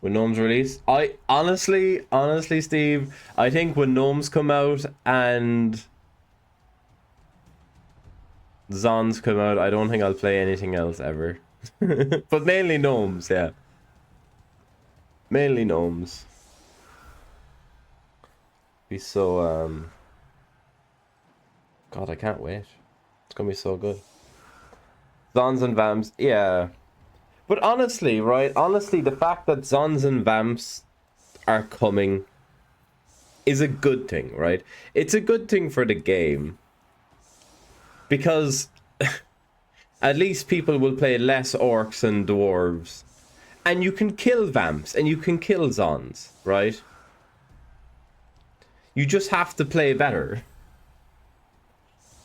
When Gnomes release, I honestly, Steve, I think when Gnomes come out and Zons come out, I don't think I'll play anything else ever. But mainly Gnomes, yeah. Mainly Gnomes. Be so, God, I can't wait. It's gonna be so good. Zons and Vamps, yeah. But honestly, right? Honestly, the fact that Zons and Vamps are coming is a good thing, right? It's a good thing for the game. Because at least people will play less orcs and dwarves. And you can kill Vamps and you can kill Zons, right? You just have to play better.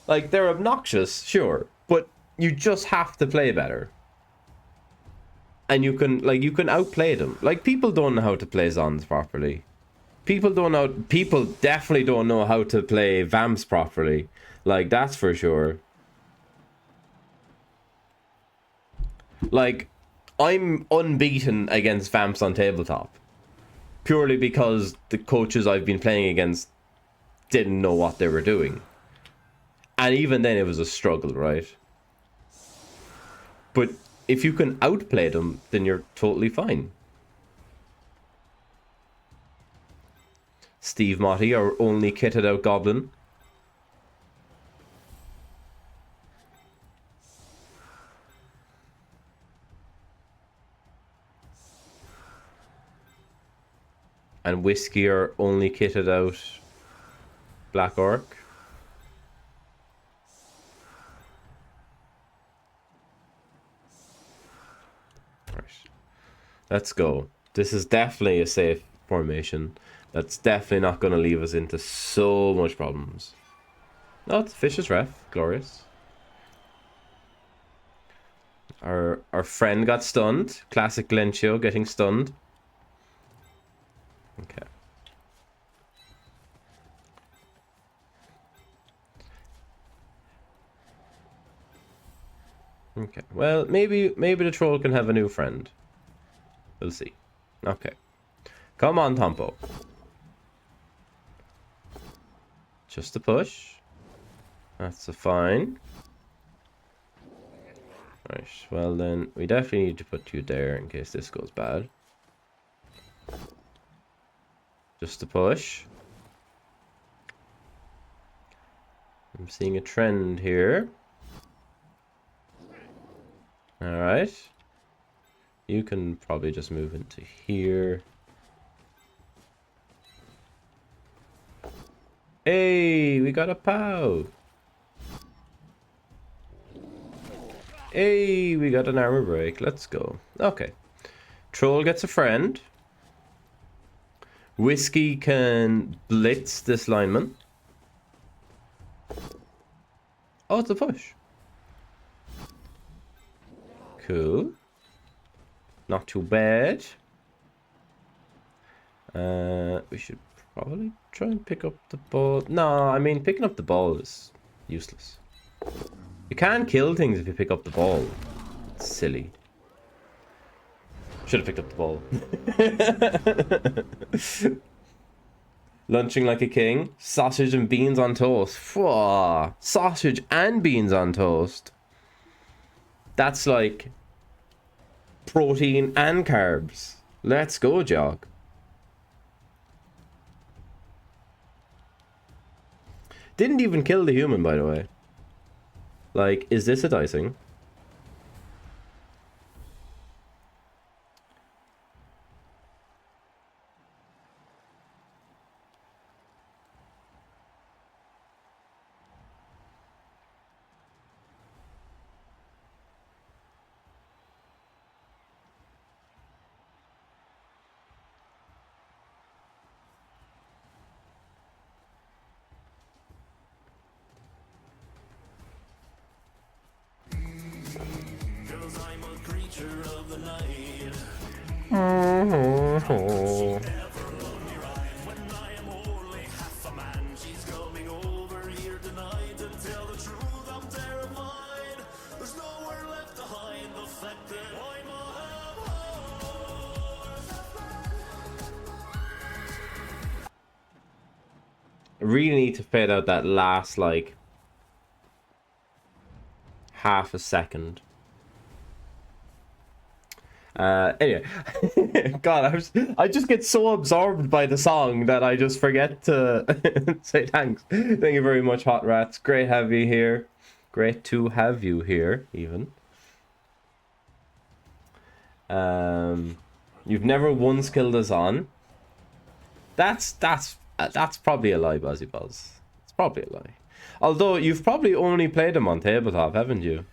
Like, they're obnoxious, sure, but you just have to play better. And you can outplay them. Like, people don't know how to play Zons properly. People definitely don't know how to play Vamps properly. Like, that's for sure. Like, I'm unbeaten against Vamps on tabletop. Purely because the coaches I've been playing against didn't know what they were doing. And even then it was a struggle, right? But if you can outplay them, then you're totally fine. Steve Motti, our only kitted out goblin. And Whiskey, our only kitted out Black Orc. Right. Let's go. This is definitely a safe formation. That's definitely not going to leave us into so much problems. Oh, it's Fish's Ref. Glorious. Our friend got stunned. Classic Glencio getting stunned. Okay. Okay. Well, maybe the troll can have a new friend. We'll see. Okay. Come on, Tompo. Just a push. That's a fine. Right. Well, then we definitely need to put you there in case this goes bad. Just a push. I'm seeing a trend here. Alright. You can probably just move into here. Hey, we got a POW. Hey, we got an armor break. Let's go. Okay. Troll gets a friend. Whiskey can blitz this lineman. Oh, it's a push. Cool. Not too bad. We should probably try and pick up the ball. No, I mean, picking up the ball is useless. You can't kill things if you pick up the ball. It's silly. Should have picked up the ball. Lunching like a king. Sausage and beans on toast. Pwah. Sausage and beans on toast. That's like protein and carbs. Let's go, Jog. Didn't even kill the human, by the way. Like, is this a dicing? I really need to fade out that last, like, half a second. Anyway, God, I just get so absorbed by the song that I just forget to say thanks. Thank you very much, Hot Rats. Great to have you here. Great to have you here, even. You've never once killed us on. That's probably a lie, Buzzy Buzz. It's probably a lie. Although you've probably only played them on tabletop, haven't you?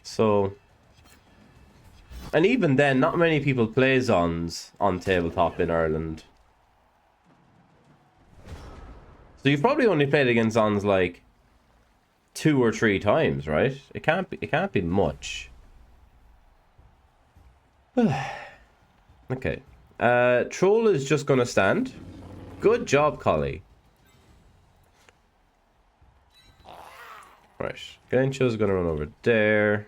So, and even then, not many people play Zons on tabletop in Ireland. So you've probably only played against Zons like 2 or 3 times, right? It can't be much. Okay. Troll is just gonna stand. Good job, Collie. Right. Glencho's gonna run over there.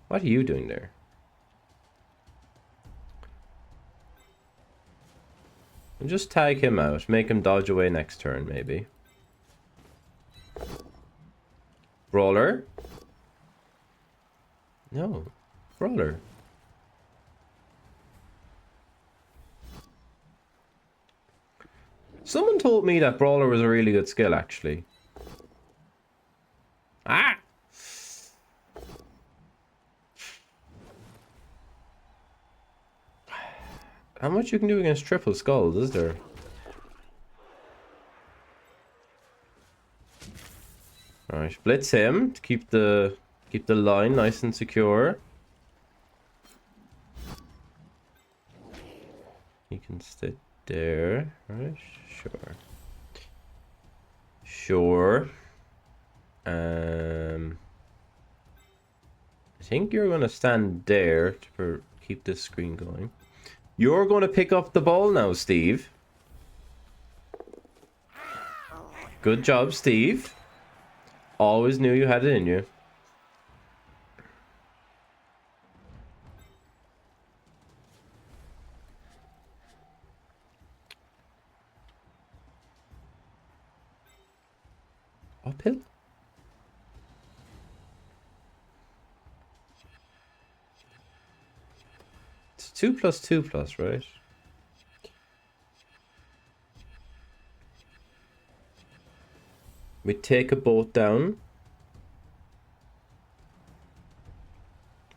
What are you doing there? And just tag him out. Make him dodge away next turn, maybe. Brawler? No. Brawler. Someone told me that Brawler was a really good skill, actually. Ah! How much you can do against triple skulls, is there? Alright, blitz him to keep the line nice and secure. He can stay there, right? Sure. Sure. I think you're gonna stand there to keep this screen going. You're gonna pick up the ball now, Steve. Good job, Steve. Always knew you had it in you. Uphill? It's 2+2+, right? We take a boat down.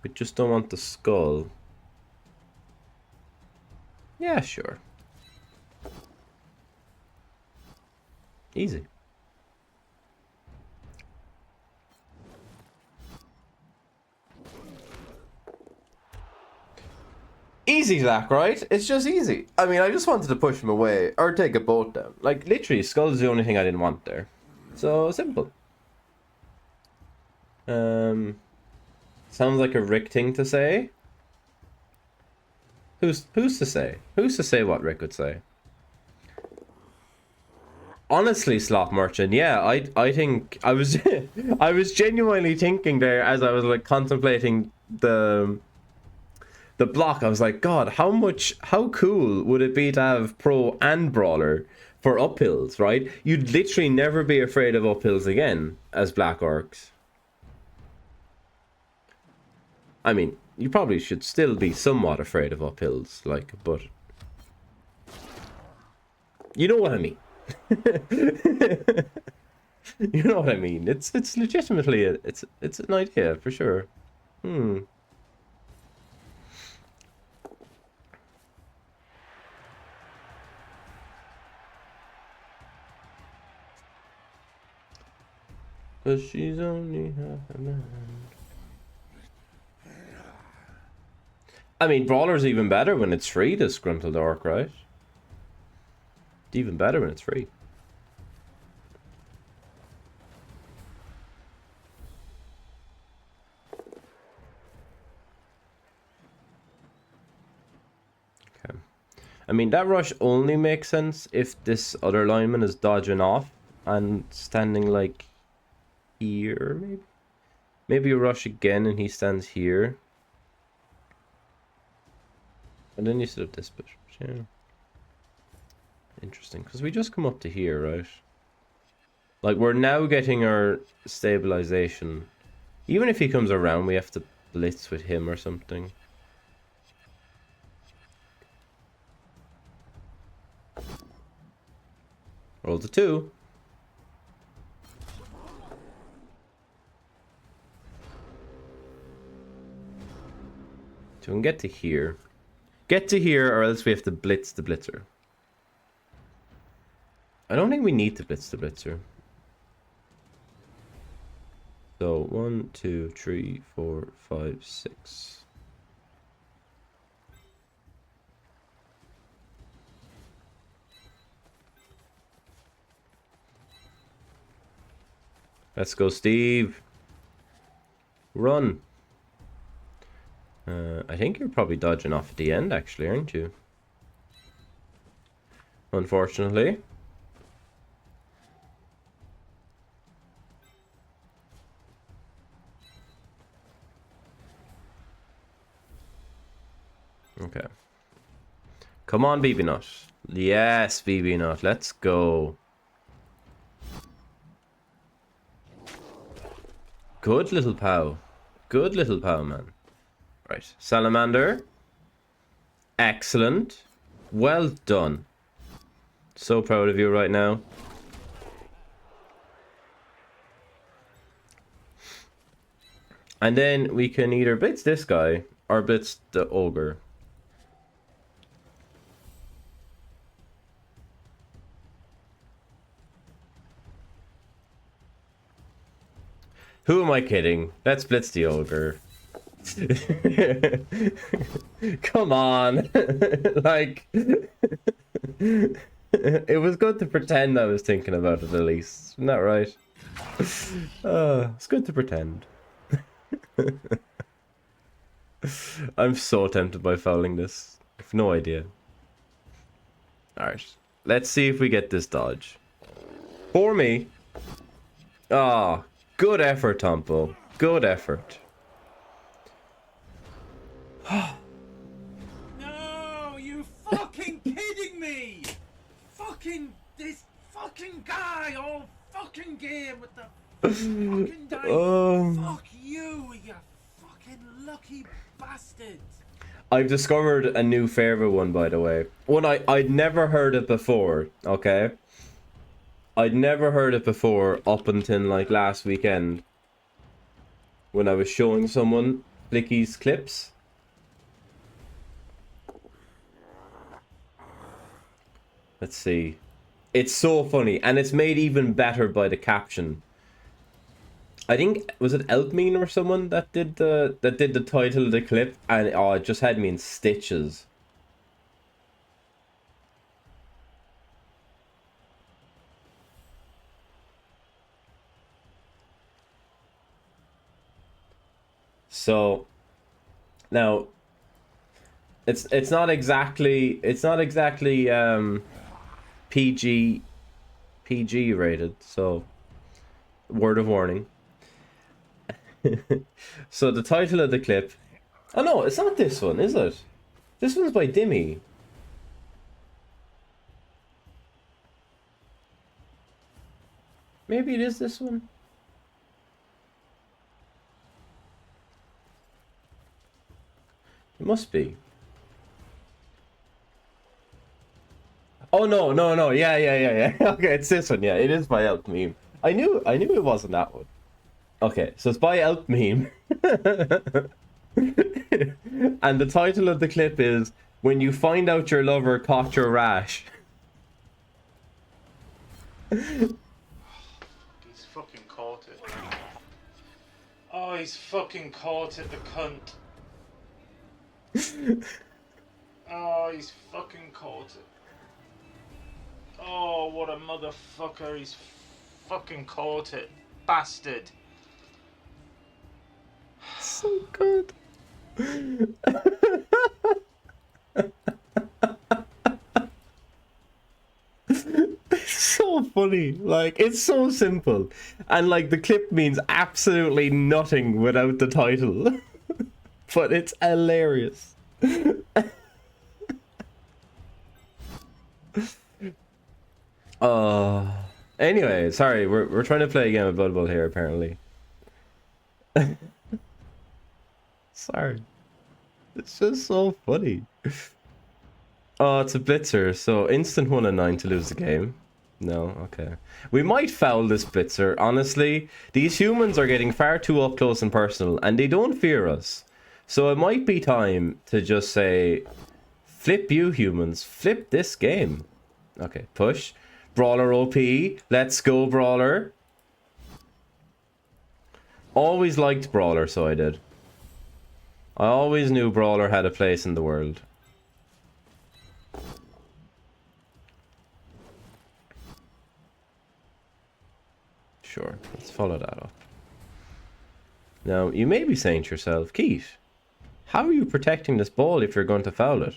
We just don't want the skull. Yeah, sure. Easy. Easy, Zach, right? It's just easy. I mean, I just wanted to push him away or take a boat down. Like, literally, skull's the only thing I didn't want there. So, simple. Sounds like a Rick thing to say. Who's to say? Who's to say what Rick would say? Honestly, Slot Merchant, yeah, I think I was I was genuinely thinking there as I was like contemplating the block. I was like, God, how cool would it be to have Pro and Brawler for uphills, right? You'd literally never be afraid of uphills again as Black Orcs. I mean, you probably should still be somewhat afraid of uphills, like, but you know what I mean. You know what I mean. It's legitimately it's an idea for sure. Cause she's only half a man. I mean, Brawler's even better when it's free, this Gruntled Orc, right? It's even better when it's free. Okay. I mean, that rush only makes sense if this other lineman is dodging off and standing like here, maybe? Maybe you rush again and he stands here. And then you set up this push. Yeah. interesting, because we just come up to here, right? Like, we're now getting our stabilization. Even if he comes around, we have to blitz with him or something. Roll the 2. So we can get to here. Get to here, or else we have to blitz the blitzer. I don't think we need to blitz the blitzer. So 1, 2, 3, 4, 5, 6. Let's go, Steve. Run. I think you're probably dodging off at the end, actually, aren't you? Unfortunately. Okay. Come on, BB Nut. Yes, BB Nut. Let's go. Good little pow. Good little pow, man. Right. Salamander. Excellent. Well done. So proud of you right now. And then we can either blitz this guy or blitz the ogre. Who am I kidding? Let's blitz the ogre. Come on. Like, it was good to pretend I was thinking about it at least. Isn't that right? It's good to pretend. I'm so tempted by fouling this. I have no idea. Alright. Let's see if we get this dodge. For me. Ah, good effort, Tompo. Good effort. No, you fucking kidding me? Fucking this fucking guy all fucking game with the fucking dice. Fuck you, you fucking lucky bastard. I've discovered a new favorite one, by the way. One I'd never heard it before, okay? I'd never heard it before up until like last weekend when I was showing someone Blicky's clips. Let's see. It's so funny, and it's made even better by the caption. I think, was it Elkmean or someone that did the title of the clip, and oh, it just had me in stitches. So now it's not exactly PG rated, so word of warning. So the title of the clip, oh no, it's not this one, is it? This one's by Dimmy. Maybe it is this one. It must be. Oh no, yeah. Okay, it's this one. Yeah, it is by Elk Meme. I knew it wasn't that one. Okay, so it's by Elk Meme. And the title of the clip is "When You Find Out Your Lover Caught Your Rash." He's fucking caught it. Oh, he's fucking caught it, the cunt. Oh, he's fucking caught it. Oh, what a motherfucker. He's fucking caught it. Bastard. So good. It's so funny. Like, it's so simple. And like the clip means absolutely nothing without the title. But it's hilarious. Uh, anyway, sorry, we're trying to play a game of Blood Bowl here, apparently. Sorry. It's just so funny. Oh, it's a blitzer, so instant 1 and 9 to lose the game. No, okay. We might foul this blitzer, honestly. These humans are getting far too up close and personal, and they don't fear us. So it might be time to just say, flip you humans, flip this game. Okay, push. Brawler OP, let's go Brawler. Always liked Brawler, so I did. I always knew Brawler had a place in the world. Sure, let's follow that up. Now, you may be saying to yourself, Keith, how are you protecting this ball if you're going to foul it?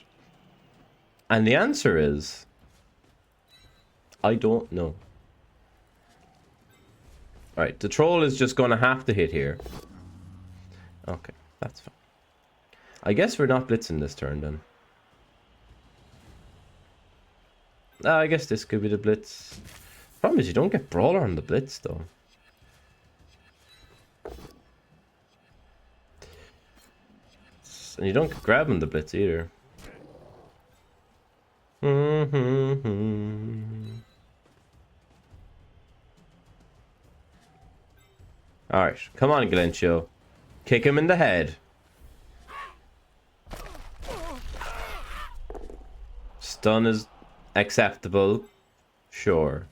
And the answer is, I don't know. Alright, the troll is just going to have to hit here. Okay, that's fine. I guess we're not blitzing this turn then. I guess this could be the blitz. Problem is you don't get Brawler on the blitz though. And you don't get grab on the blitz either. Alright, come on Glencio. Kick him in the head. Stun is acceptable. Sure.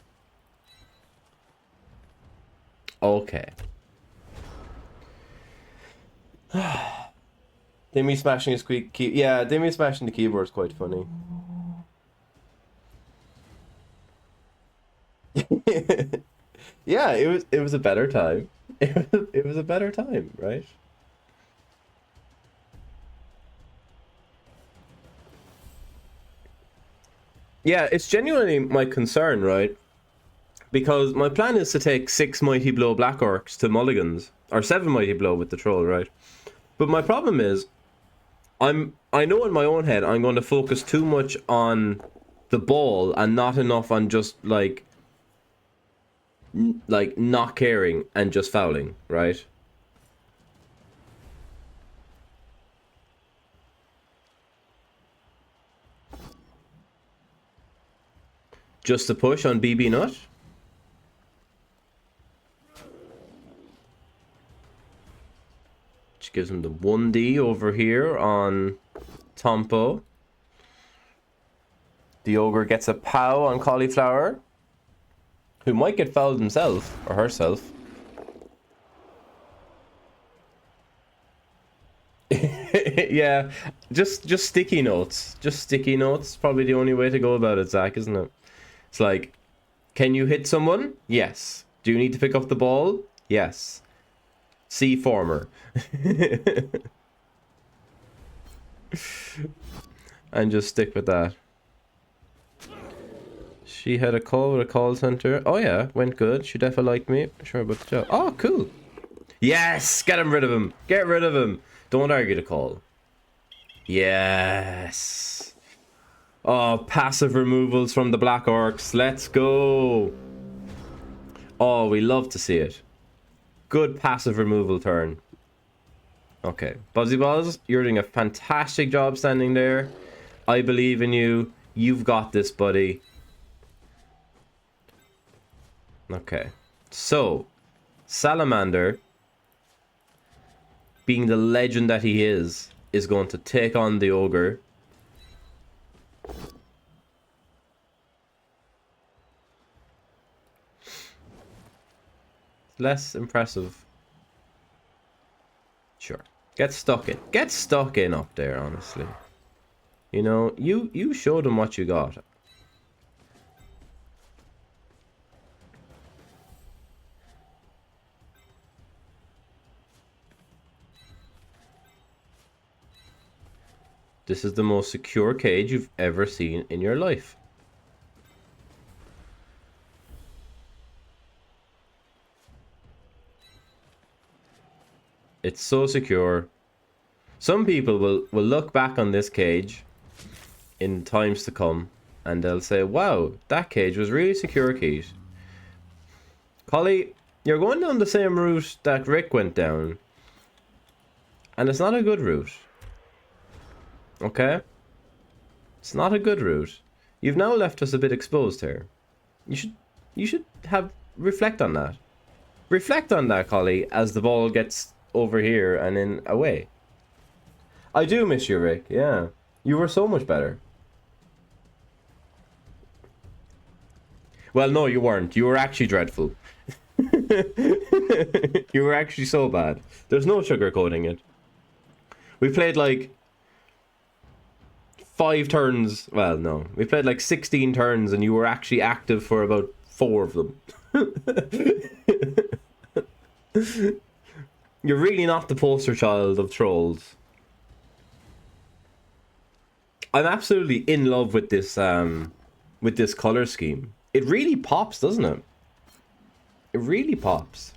Okay. Demi smashing his yeah, Demi smashing the keyboard is quite funny. Yeah, it was a better time. It was a better time, right? Yeah, it's genuinely my concern, right? Because my plan is to take 6 Mighty Blow Black Orcs to Mulligans, or 7 Mighty Blow with the Troll, right? But my problem is, I know in my own head I'm going to focus too much on the ball and not enough on just like not caring and just fouling, right? Just a push on BB Nut. Which gives him the 1D over here on Tompo. The Ogre gets a POW on Cauliflower, who might get fouled himself or herself. Yeah, just sticky notes. Just sticky notes. Probably the only way to go about it, Zach, isn't it? It's like, can you hit someone? Yes. Do you need to pick up the ball? Yes. See former. And just stick with that. She had a call with a call center. Oh yeah, went good. She definitely liked me. Sure about the job. Oh, cool. Yes! Get him rid of him. Get rid of him. Don't argue the call. Yes. Oh, passive removals from the Black Orcs. Let's go. Oh, we love to see it. Good passive removal turn. Okay. Buzzy Buzz, you're doing a fantastic job standing there. I believe in you. You've got this, buddy. Okay. So, Salamander, being the legend that he is going to take on the Ogre. Less impressive. Sure. Get stuck in. Get stuck in up there, honestly. You know, you showed him what you got. This is the most secure cage you've ever seen in your life. It's so secure. Some people will look back on this cage in times to come and they'll say, wow, that cage was really secure, Keith. Collie, you're going down the same route that Rick went down, and it's not a good route. Okay? It's not a good route. You've now left us a bit exposed here. You should have reflect on that. Reflect on that, Collie, as the ball gets over here and then away. I do miss you, Rick. Yeah. You were so much better. Well, no, you weren't. You were actually dreadful. You were actually so bad. There's no sugarcoating it. We played like 5 turns. Well, no. We played like 16 turns and you were actually active for about 4 of them. You're really not the poster child of trolls. I'm absolutely in love with this color scheme. It really pops, doesn't it? It really pops.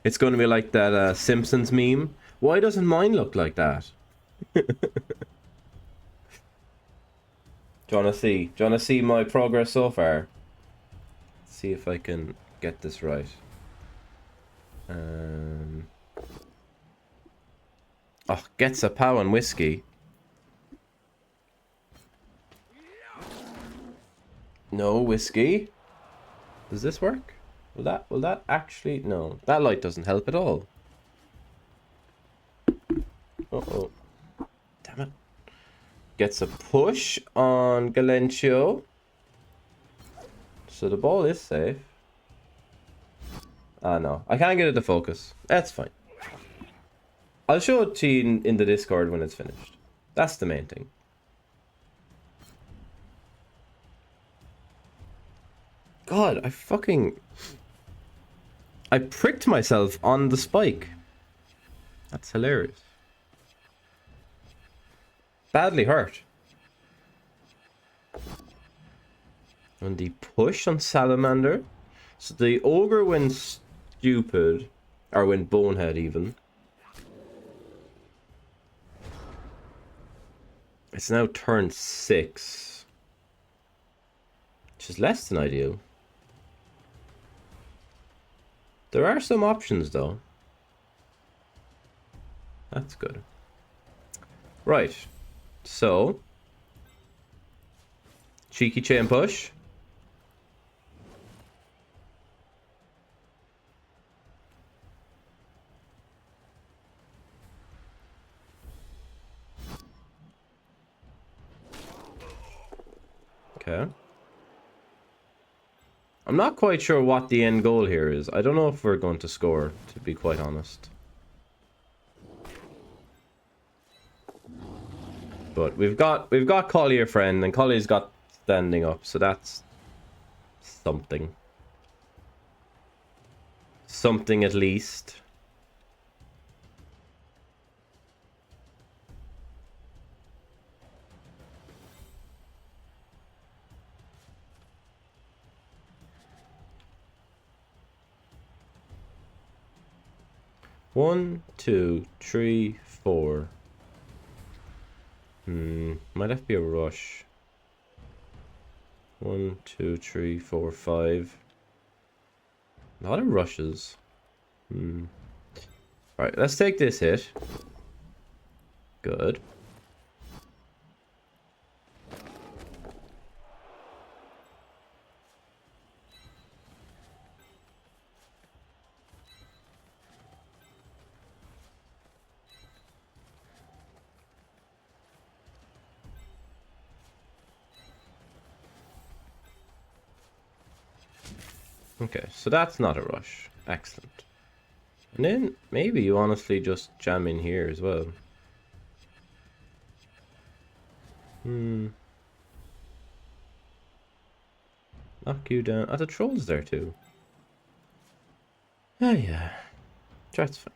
It's going to be like that Simpsons meme. Why doesn't mine look like that? Do you want to see my progress so far? Let's see if I can get this right. Oh, gets a pow and whiskey. No whiskey. Does this work? Will that actually? No, that light doesn't help at all. Uh-oh. Damn it. Gets a push on Galencio. So the ball is safe. Ah, no. I can't get it to focus. That's fine. I'll show it to you in the Discord when it's finished. That's the main thing. God, I pricked myself on the spike. That's hilarious. Badly hurt. And the push on Salamander. So the ogre went stupid, or went bonehead even. It's now turn 6. Which is less than ideal. There are some options though. That's good. Right. So. Cheeky chain push. Okay. I'm not quite sure what the end goal here is. I don't know if we're going to score, to be quite honest. But we've got Collier friend, and Collier's got standing up, so that's something. Something at least. One, two, three, 4. Might have to be a rush. 1, 2, 3, 4, 5. A lot of rushes. Alright, let's take this hit. Good. Okay, so that's not a rush. Excellent. And then maybe you honestly just jam in here as well. Knock you down. Oh, the troll's there too. Oh yeah. That's fine.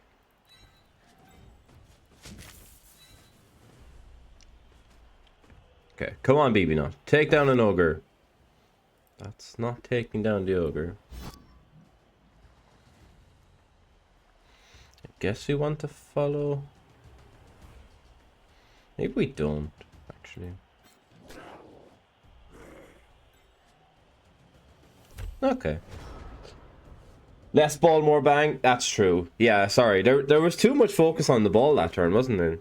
Okay, come on, BB Nut. Take down an ogre. That's not taking down the ogre. I guess we want to follow. Maybe we don't, actually. Okay. Less ball, more bang. That's true. Yeah, sorry. There was too much focus on the ball that turn, wasn't there?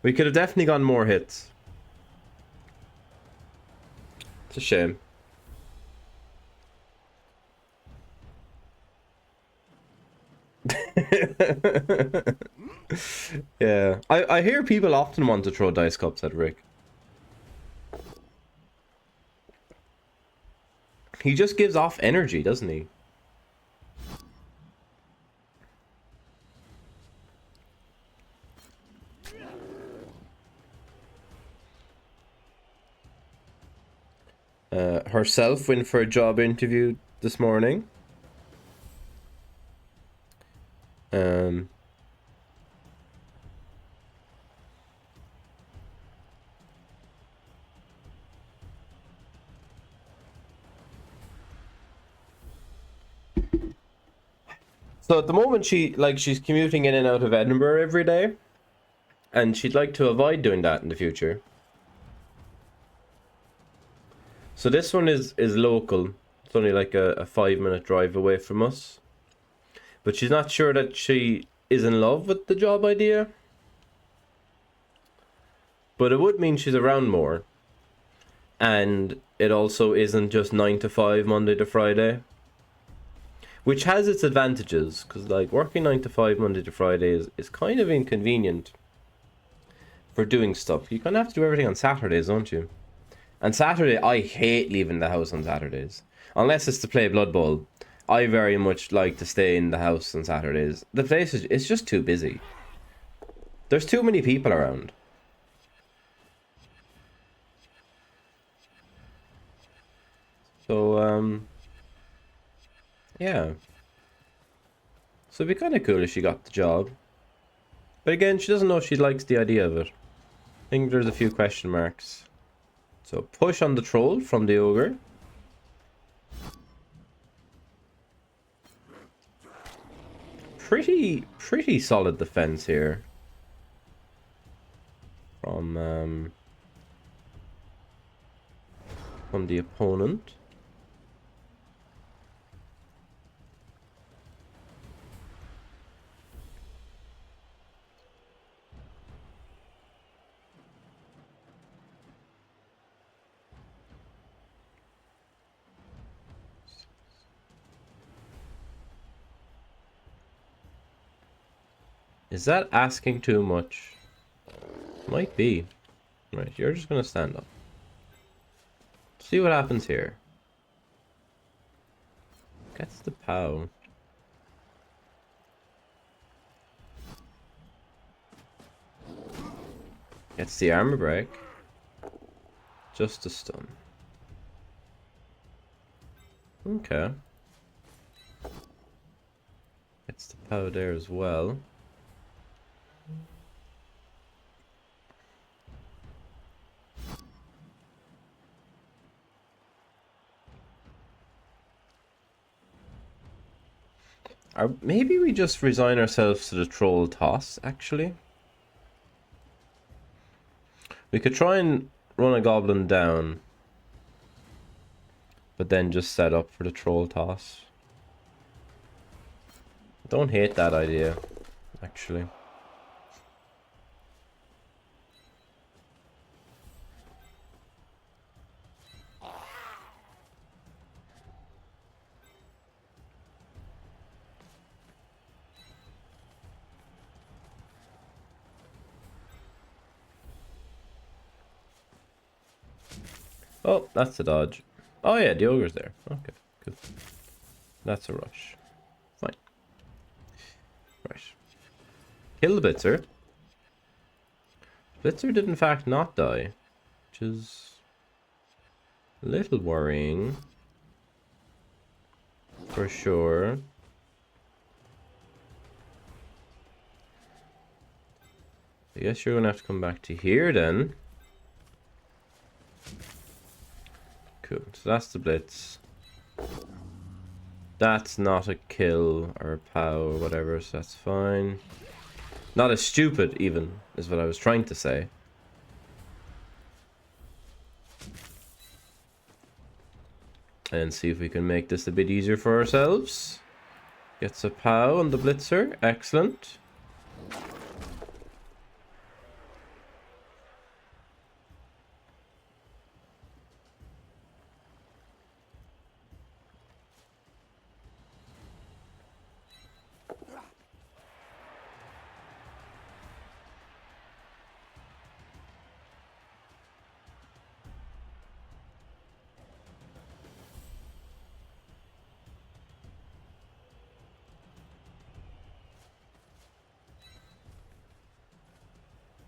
We could have definitely gotten more hits. It's a shame. Yeah. I hear people often want to throw dice cups at Rick. He just gives off energy, doesn't he? Herself went for a job interview this morning. So at the moment she's commuting in and out of Edinburgh every day, and she'd like to avoid doing that in the future. So this one is local. It's only like a 5-minute drive away from us. But she's not sure that she is in love with the job idea. But it would mean she's around more. And it also isn't just 9 to 5 Monday to Friday. Which has its advantages, because like working 9 to 5 Monday to Friday is kind of inconvenient for doing stuff. You kind of have to do everything on Saturdays, don't you? And Saturday, I hate leaving the house on Saturdays. Unless it's to play Blood Bowl. I very much like to stay in the house on Saturdays. The place it's just too busy. There's too many people around. So, yeah. So it'd be kind of cool if she got the job. But again, she doesn't know if she likes the idea of it. I think there's a few question marks. So push on the troll from the ogre. Pretty solid defense here. From the opponent. Is that asking too much? Might be. Right, you're just gonna stand up. See what happens here. Gets the POW. Gets the armor break. Just a stun. Okay. Gets the POW there as well. Maybe we just resign ourselves to the troll toss, actually. We could try and run a goblin down, but then just set up for the troll toss. Don't hate that idea, actually. Oh, that's the dodge. Oh yeah, the ogre's there. Okay, good. That's a rush. Fine. Right. Kill the Blitzer. Blitzer did in fact not die, which is a little worrying. For sure. I guess you're gonna have to come back to here then. Cool, so that's the Blitz. That's not a kill or a POW or whatever, so that's fine. Not as stupid, even, is what I was trying to say. And see if we can make this a bit easier for ourselves. Gets a POW on the Blitzer. Excellent.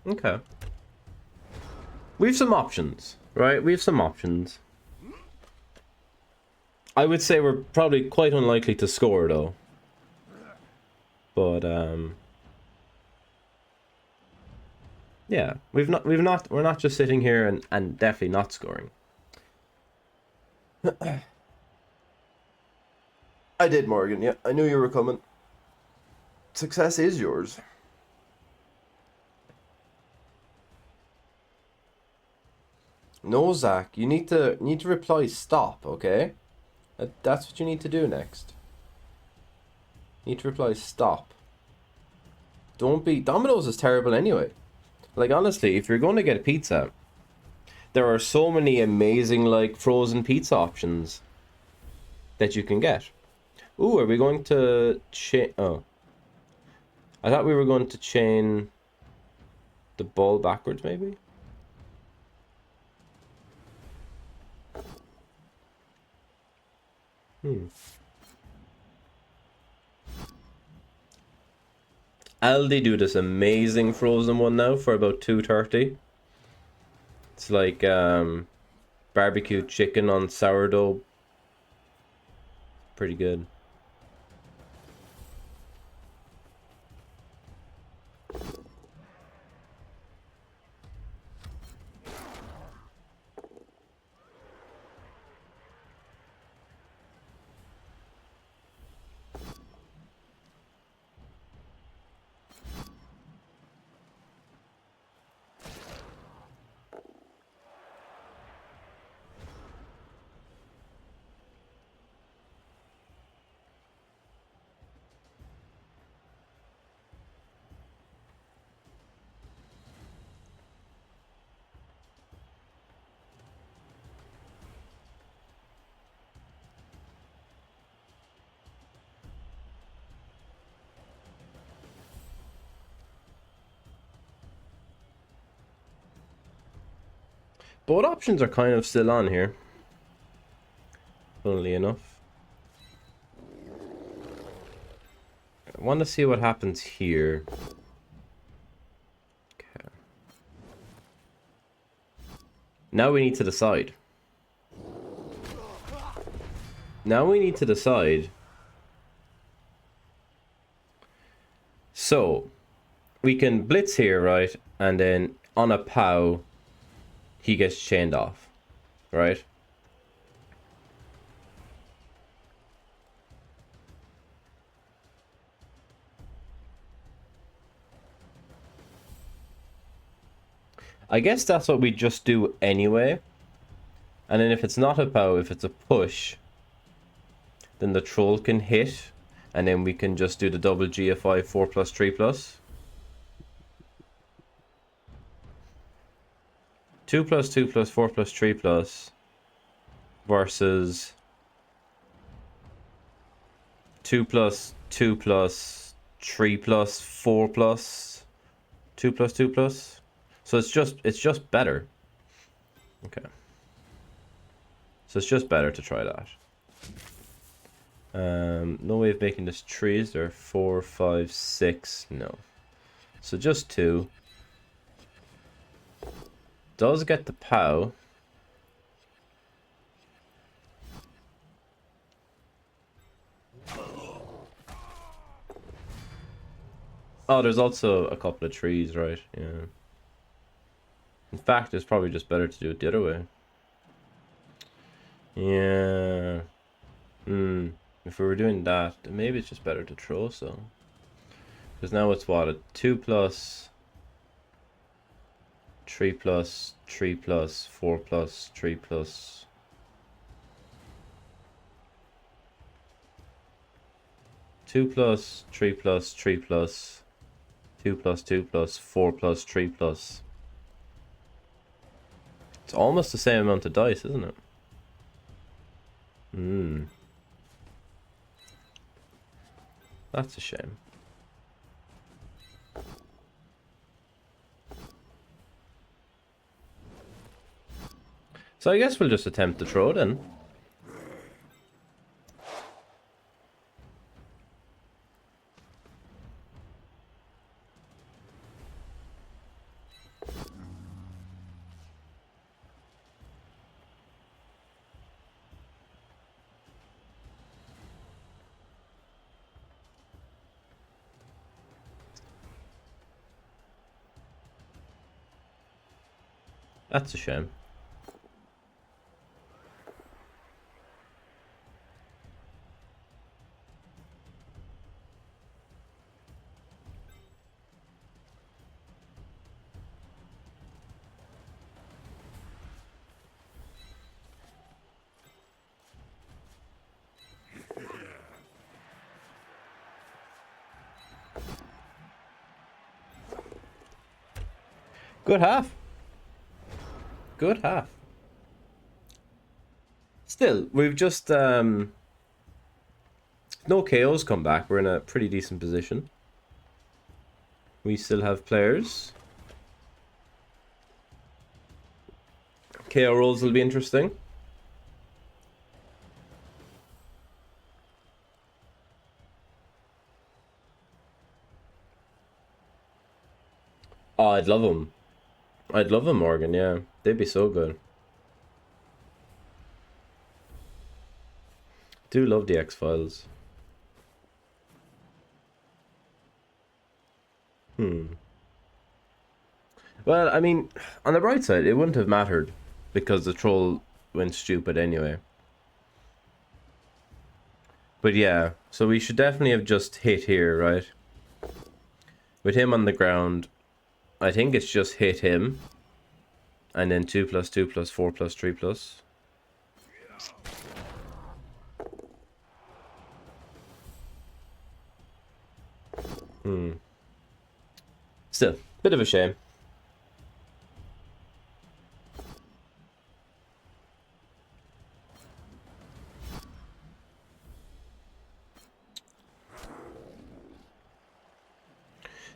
Okay. We've some options, right? We have some options. I would say we're probably quite unlikely to score though. But yeah, we're not just sitting here and definitely not scoring. I did, Morgan. Yeah, I knew you were coming. Success is yours. No, Zach, you need to reply stop, okay? That's what you need to do next. You need to reply stop. Don't be... Domino's is terrible anyway. Like, honestly, if you're going to get a pizza, there are so many amazing, like, frozen pizza options that you can get. Ooh, are we going to chain... Oh. I thought we were going to chain the ball backwards, maybe? Aldi do this amazing frozen one now for about $2.30. It's like barbecue chicken on sourdough. Pretty good. Both options are kind of still on here. Funnily enough. I want to see what happens here. Okay. Now we need to decide. So, we can blitz here, right? And then on a POW, he gets chained off, right? I guess that's what we just do anyway. And then if it's not a POW, if it's a push, then the troll can hit, and then we can just do the double GFI 4+, 3+. 2+, 2+, 4+, 3+, versus 2+, 2+, 3+, 4+, 2+, 2+. So it's just better. Okay. So it's just better to try that. No way of making this 3. Is there 4, 5, 6? No. So just 2. Does get the POW. Oh, there's also a couple of trees, right? Yeah. In fact, it's probably just better to do it the other way. Yeah. If we were doing that, then maybe it's just better to throw so. Because now it's what? A 2+, 3+, 3+, 4+, 3+. 2 plus, 3 plus, 3 plus, 2 plus, 2 plus, 4 plus, 3 plus. It's almost the same amount of dice, isn't it? That's a shame. So I guess we'll just attempt to throw then. That's a shame. Good half. Good half. Still, we've just no KOs come back. We're in a pretty decent position. We still have players. KO rolls will be interesting. Oh, I'd love them. I'd love them, Morgan, yeah. They'd be so good. Do love the X-Files. Well, I mean, on the bright side, it wouldn't have mattered because the troll went stupid anyway. But yeah, so we should definitely have just hit here, right? With him on the ground, I think it's just hit him. And then 2 plus 2 plus 4 plus 3 plus. Still, bit of a shame.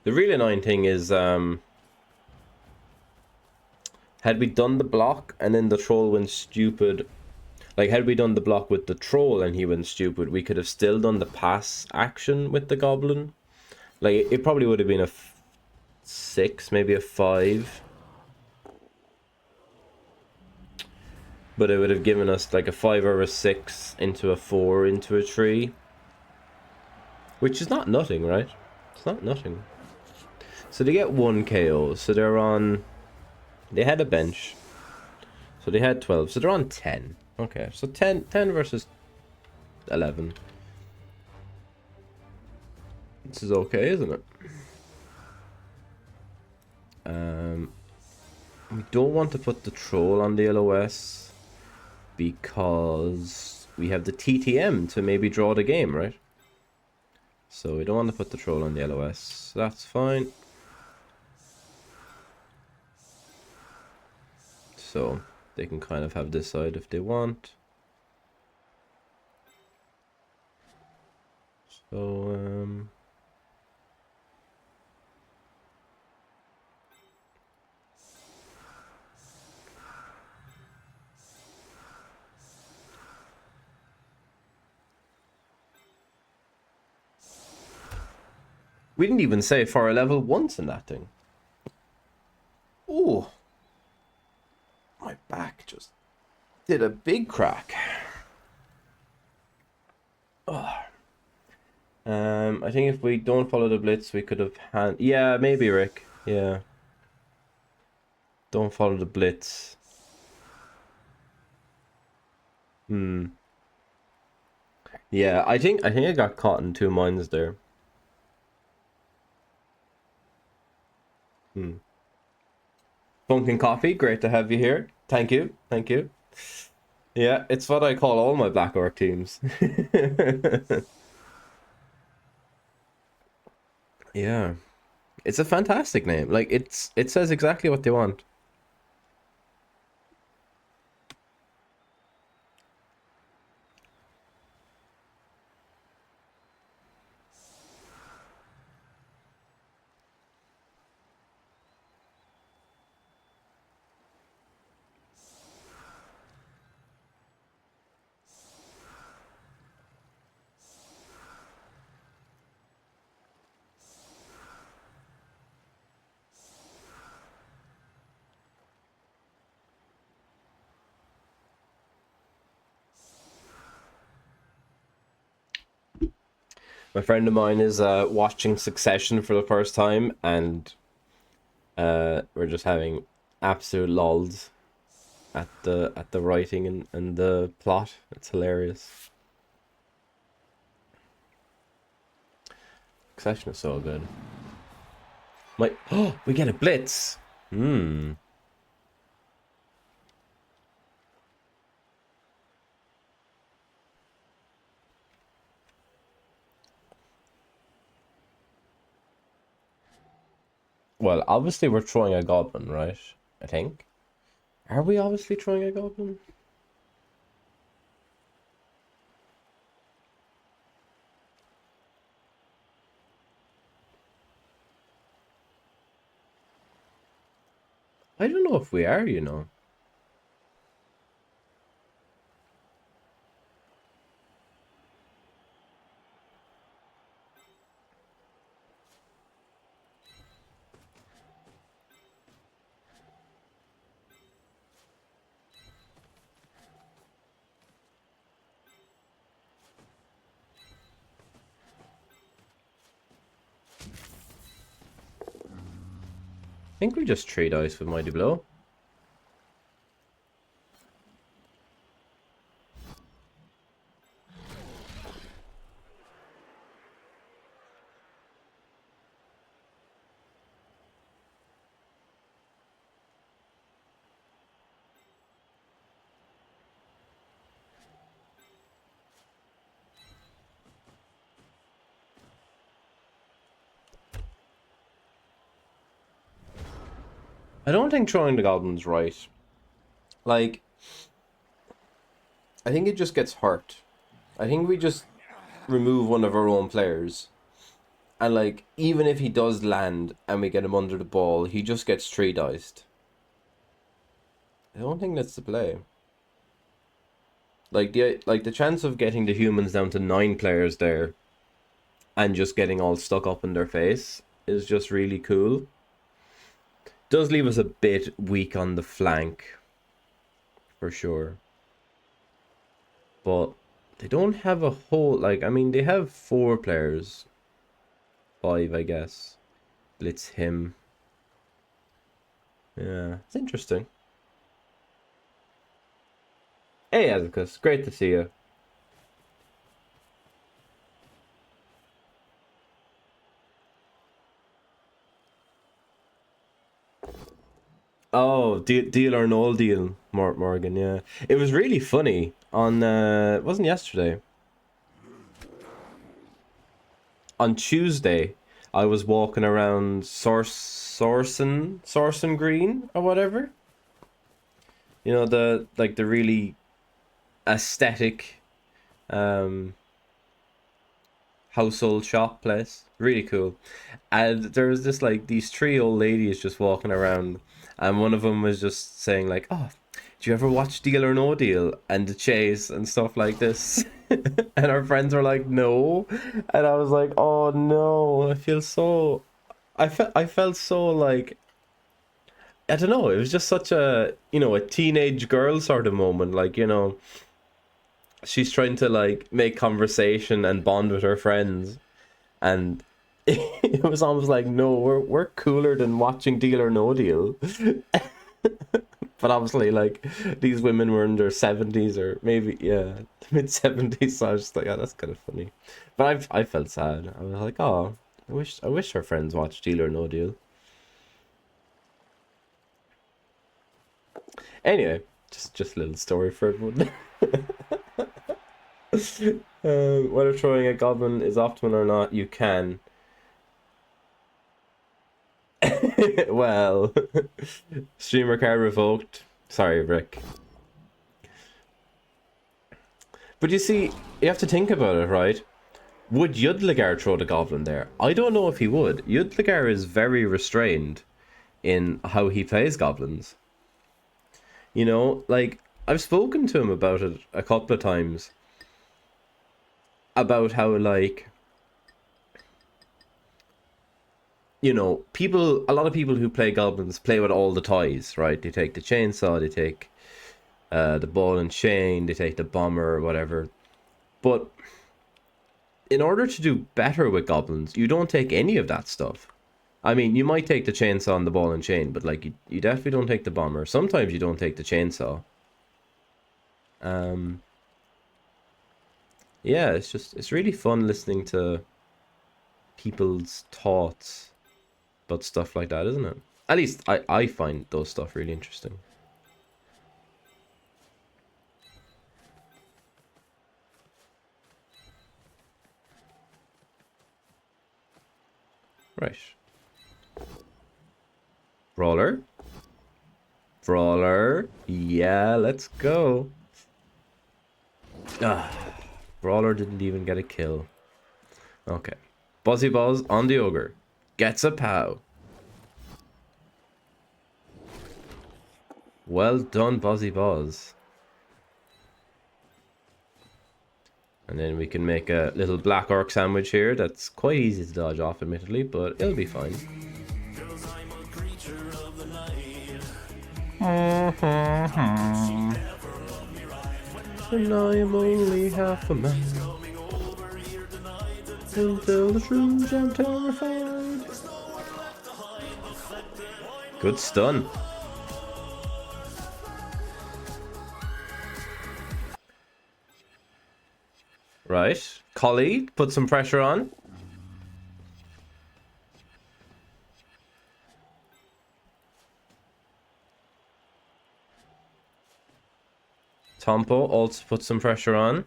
The really annoying thing is, had we done the block and then the troll went stupid, like had we done the block with the troll and he went stupid, we could have still done the pass action with the goblin. Like it probably would have been a 6, maybe a 5. But it would have given us like a 5 or a 6 into a 4 into a 3. Which is not nothing, right? It's not nothing. So they get 1 KO. So they're on... They had a bench. So they had 12. So they're on 10. Okay, so 10 versus 11. This is okay, isn't it? We don't want to put the troll on the LOS because we have the TTM to maybe draw the game, right? So we don't want to put the troll on the LOS. That's fine. So they can kind of have this side if they want. So we didn't even say for a level once in that thing. Oh, my back just did a big crack. Oh. I think if we don't follow the blitz, we could have yeah, maybe Rick. Yeah. Don't follow the blitz. Yeah, I think I got caught in 2 minds there. Funkin' Coffee, great to have you here. Thank you, thank you. Yeah, it's what I call all my Black Orc teams. Yeah. It's a fantastic name. Like it says exactly what they want. My friend of mine is watching Succession for the first time, and we're just having absolute lols at the writing and the plot. It's hilarious. Succession is so good. Oh, we get a blitz. Hmm. Well, obviously we're throwing a goblin, right? I think. Are we obviously throwing a goblin? I don't know if we are, you know. I think we just trade dice with Mighty Blow. I don't think throwing the goblin's right. Like, I think it just gets hurt. I think we just remove one of our own players. And like, even if he does land and we get him under the ball, he just gets 3 diced. I don't think that's the play. Like the chance of getting the humans down to 9 players there and just getting all stuck up in their face is just really cool. Does leave us a bit weak on the flank, for sure. But they don't have a whole, like, I mean, they have 4 players. 5, I guess. Blitz him. Yeah, it's interesting. Hey, Azicus, great to see you. Oh, deal or no deal, Morgan, yeah. It was really funny on, it wasn't yesterday. On Tuesday, I was walking around Sorsen Green or whatever. You know, the really aesthetic household shop place. Really cool. And there was just like these 3 old ladies just walking around, and one of them was just saying like, "Oh, do you ever watch Deal or No Deal and The Chase and stuff like this?" And our friends were like, "No," and I was like, "Oh no, I feel so." I felt so like, I don't know. It was just such a, you know, a teenage girl sort of moment. Like, you know, she's trying to like make conversation and bond with her friends, and it was almost like, no, we're cooler than watching Deal or No Deal. But obviously, like, these women were in their 70s or maybe, yeah, mid 70s. So I was just like, oh, that's kind of funny. But I felt sad. I was like, oh, I wish her friends watched Deal or No Deal. Anyway, just a little story for everyone. Whether throwing a goblin is optimal or not, you can. Well, streamer card revoked. Sorry, Rick. But you see, you have to think about it, right? Would Yudligar throw the goblin there? I don't know if he would. Yudligar is very restrained in how he plays goblins. You know, like, I've spoken to him about it a couple of times. About how, like, you know, a lot of people who play goblins play with all the toys, right? They take the chainsaw, they take the ball and chain, they take the bomber or whatever. But in order to do better with goblins, you don't take any of that stuff. I mean, you might take the chainsaw and the ball and chain, but like you definitely don't take the bomber. Sometimes you don't take the chainsaw. Yeah, it's really fun listening to people's thoughts about stuff like that, isn't it? At least I find those stuff really interesting. Right. Brawler. Brawler. Yeah, let's go. Brawler didn't even get a kill. Okay. Buzzy Buzz on the ogre. Gets a pow. Well done, Buzzy Buzz. And then we can make a little black orc sandwich here. That's quite easy to dodge off, admittedly, but it'll be fine. And I am only half a man. To tell the truth, I'm terrified. Good stun. Right. Collie, put some pressure on. Tompo also put some pressure on.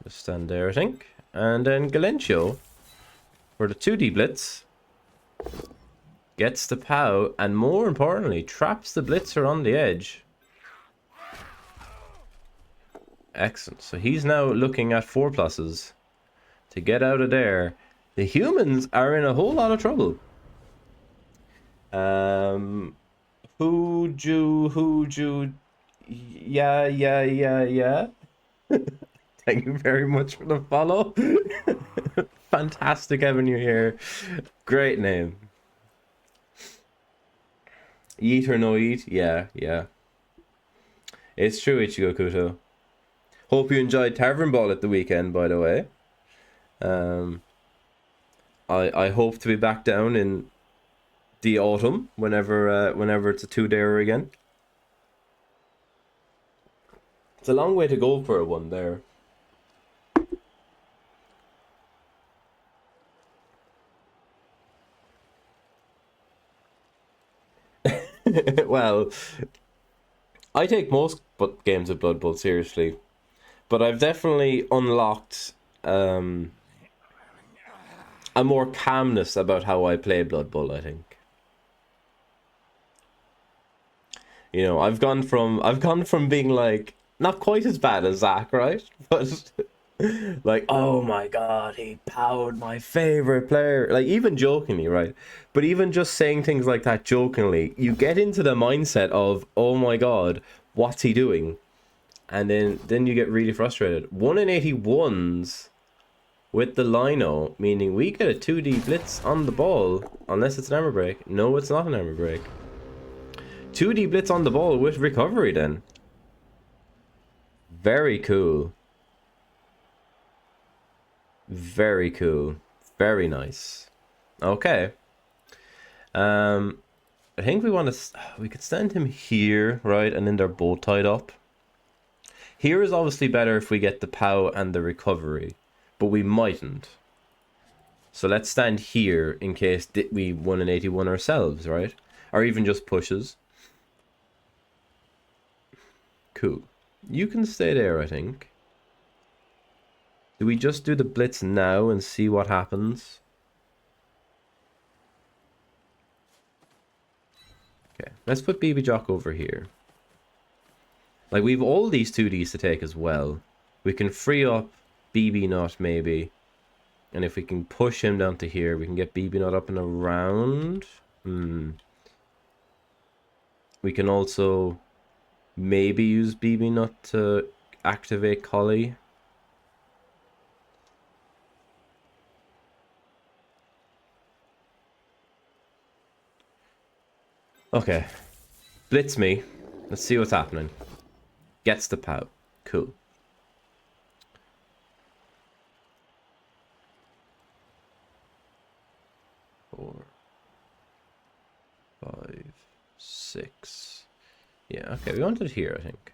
Just stand there, I think. And then Galencio for the 2D blitz. Gets the POW, and more importantly, traps the blitzer on the edge. Excellent. So he's now looking at 4+ to get out of there. The humans are in a whole lot of trouble. Hooju. Yeah. Thank you very much for the follow. Fantastic having you here. Great name. Eat or no eat? Yeah. It's true, Ichigo Kuto. Hope you enjoyed Tavern Ball at the weekend, by the way. I hope to be back down in the autumn whenever it's a 2-dayer again. It's a long way to go for a one there. Well, I take most games of Blood Bowl seriously, but I've definitely unlocked a more calmness about how I play Blood Bowl, I think. You know, I've gone from being like not quite as bad as Zach, right? But like, oh my god, he powered my favorite player. Like, even jokingly, right? But even just saying things like that jokingly, you get into the mindset of, oh my god, what's he doing? And then you get really frustrated. 1 in 81s with the Lino, meaning we get a 2D blitz on the ball, unless it's an armor break. No, it's not an armor break. 2D blitz on the ball with recovery then. Very cool. Very cool. Very nice. Okay. I think we could send him here, right? And then they're both tied up. Here is obviously better if we get the POW and the recovery, but we mightn't. So let's stand here in case we 1 in 81 ourselves, right? Or even just pushes. Cool. You can stay there, I think. Do we just do the blitz now and see what happens? Okay, let's put BB Jock over here. Like, we've all these 2Ds to take as well. We can free up BB Nut, maybe. And if we can push him down to here, we can get BB Nut up and around. We can also maybe use BB Nut to activate Collie. Okay. Blitz me. Let's see what's happening. Gets the pout. Cool. Four, 5, 6. Yeah, okay, we want it here, I think.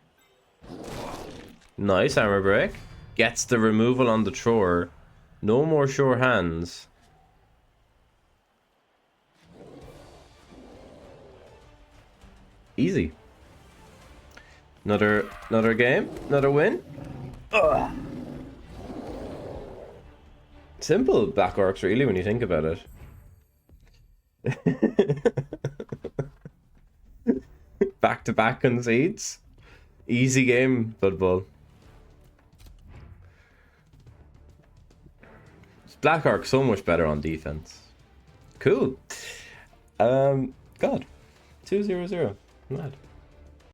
Nice armor break. Gets the removal on the Tror. No more sure hands. Easy. Another game, another win. Ugh. Simple Black Orcs, really, when you think about it. Back-to-back concedes. Easy game, Blood Bowl. Black Orc so much better on defense. Cool. God. 2-0-0. Mad.